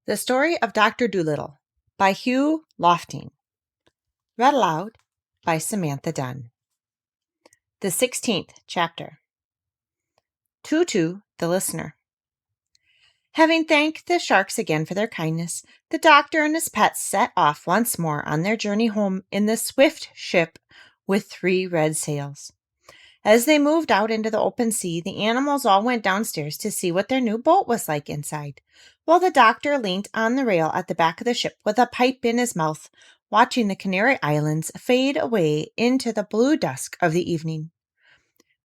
The Story of Dr. Dolittle by Hugh Lofting. Read aloud by Samantha Dunn. The 16th chapter. Tutu, the listener. Having thanked the sharks again for their kindness, the doctor and his pets set off once more on their journey home in the swift ship with 3 red sails. As they moved out into the open sea, the animals all went downstairs to see what their new boat was like inside, while the doctor leaned on the rail at the back of the ship with a pipe in his mouth, watching the Canary Islands fade away into the blue dusk of the evening.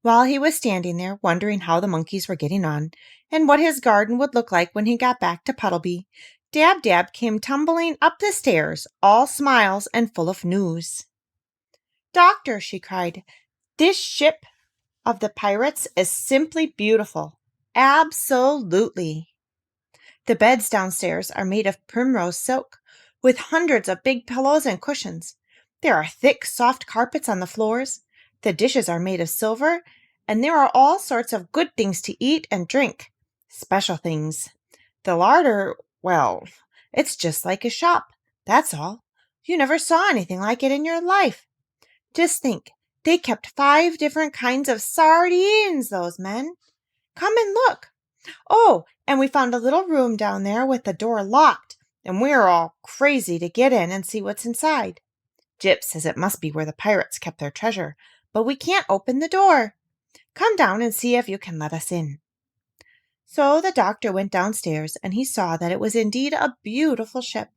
While he was standing there, wondering how the monkeys were getting on, and what his garden would look like when he got back to Puddleby, Dab Dab came tumbling up the stairs, all smiles and full of news. "Doctor," she cried, "this ship of the pirates is simply beautiful. Absolutely. The beds downstairs are made of primrose silk, with hundreds of big pillows and cushions. There are thick, soft carpets on the floors. The dishes are made of silver, and there are all sorts of good things to eat and drink. Special things. The larder, well, it's just like a shop. That's all. You never saw anything like it in your life. Just think, they kept 5 different kinds of sardines, those men. Come and look. Oh, and we found a little room down there with the door locked, and we're all crazy to get in and see what's inside. Jip says it must be where the pirates kept their treasure, but we can't open the door. Come down and see if you can let us in." So the doctor went downstairs, and he saw that it was indeed a beautiful ship.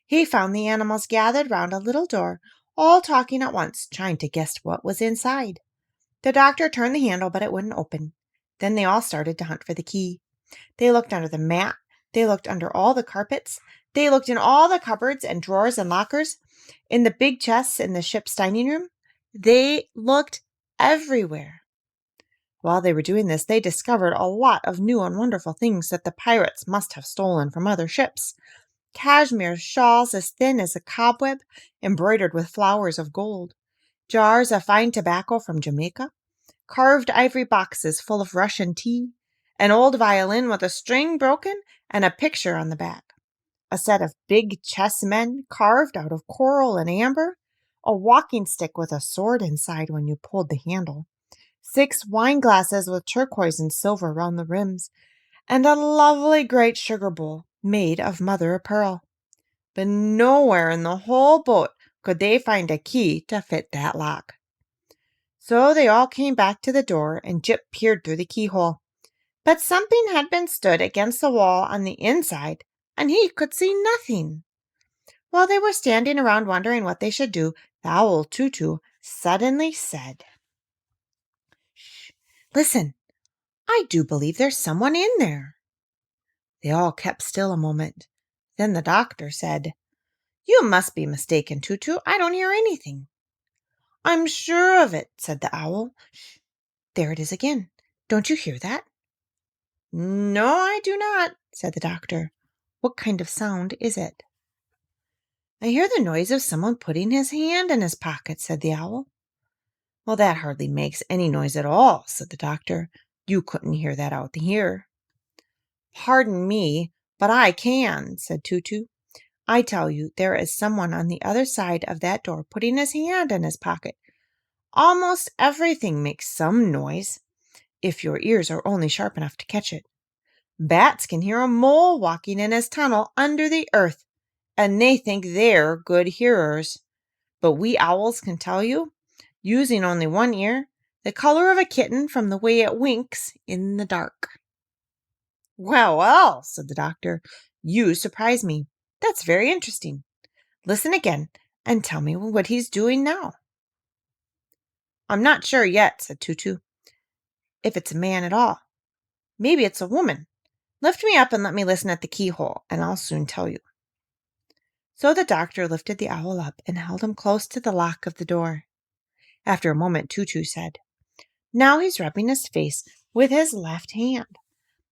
He found the animals gathered round a little door, all talking at once, trying to guess what was inside. The doctor turned the handle, but it wouldn't open. Then they all started to hunt for the key. They looked under the mat. They looked under all the carpets. They looked in all the cupboards and drawers and lockers, in the big chests in the ship's dining room. They looked everywhere. While they were doing this, they discovered a lot of new and wonderful things that the pirates must have stolen from other ships. Cashmere shawls as thin as a cobweb, embroidered with flowers of gold, jars of fine tobacco from Jamaica, carved ivory boxes full of Russian tea, an old violin with a string broken and a picture on the back, a set of big chessmen carved out of coral and amber, a walking stick with a sword inside when you pulled the handle, 6 wine glasses with turquoise and silver round the rims, and a lovely great sugar bowl made of mother of pearl. But nowhere in the whole boat could they find a key to fit that lock. So they all came back to the door, and Jip peered through the keyhole. But something had been stood against the wall on the inside, and he could see nothing. While they were standing around wondering what they should do, the owl Tutu suddenly said, "Shh, listen, I do believe there's someone in there." They all kept still a moment. Then the doctor said, "You must be mistaken, Tutu. I don't hear anything." "I'm sure of it," said the owl. "Shh, there it is again. Don't you hear that?" "No, I do not," said the doctor. "What kind of sound is it?" "I hear the noise of someone putting his hand in his pocket," said the owl. "Well, that hardly makes any noise at all," said the doctor. "You couldn't hear that out here." "Pardon me, but I can," said Tutu. "I tell you, there is someone on the other side of that door putting his hand in his pocket. Almost everything makes some noise, if your ears are only sharp enough to catch it. Bats can hear a mole walking in his tunnel under the earth, and they think they're good hearers. But we owls can tell you, using only one ear, the color of a kitten from the way it winks in the dark." "Well, well," said the doctor, "you surprise me. That's very interesting. Listen again, and tell me what he's doing now." "I'm not sure yet," said Tutu, "if it's a man at all. Maybe it's a woman. Lift me up and let me listen at the keyhole, and I'll soon tell you." So the doctor lifted the owl up and held him close to the lock of the door. After a moment, Tutu said, "Now he's rubbing his face with his left hand.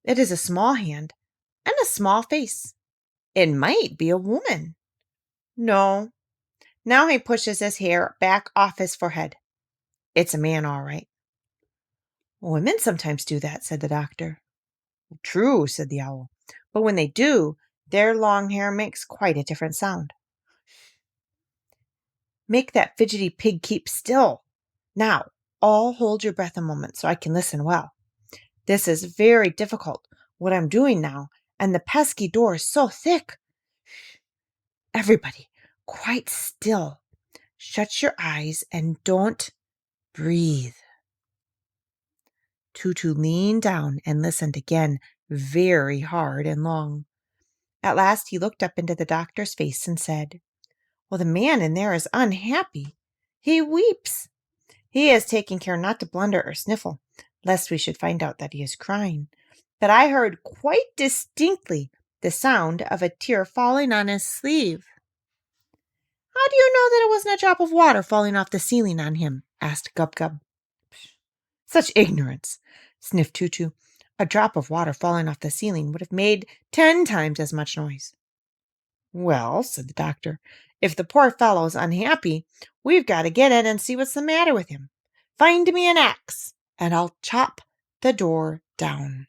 It is a small hand and a small face. It might be a woman. No. Now he pushes his hair back off his forehead. It's a man, all right." "Women sometimes do that," said the doctor. "True," said the owl, "but when they do, Their long hair makes quite a different sound. Make that fidgety pig keep still. Now, all hold your breath a moment so I can listen well. This is very difficult, what I'm doing now, and the pesky door is so thick. Everybody, quite still. Shut your eyes and don't breathe. Tutu leaned down and listened again, very hard and long. At last he looked up into the doctor's face and said, "Well, the man in there is unhappy. He weeps. He is taking care not to blunder or sniffle, lest we should find out that he is crying. But I heard quite distinctly the sound of a tear falling on his sleeve." "How do you know that it wasn't a drop of water falling off the ceiling on him?" asked Gub Gub. "Such ignorance," sniffed Tutu. "A drop of water falling off the ceiling would have made 10 times as much noise." "Well," said the doctor, "if the poor fellow's unhappy, we've got to get in and see what's the matter with him. Find me an axe, and I'll chop the door down."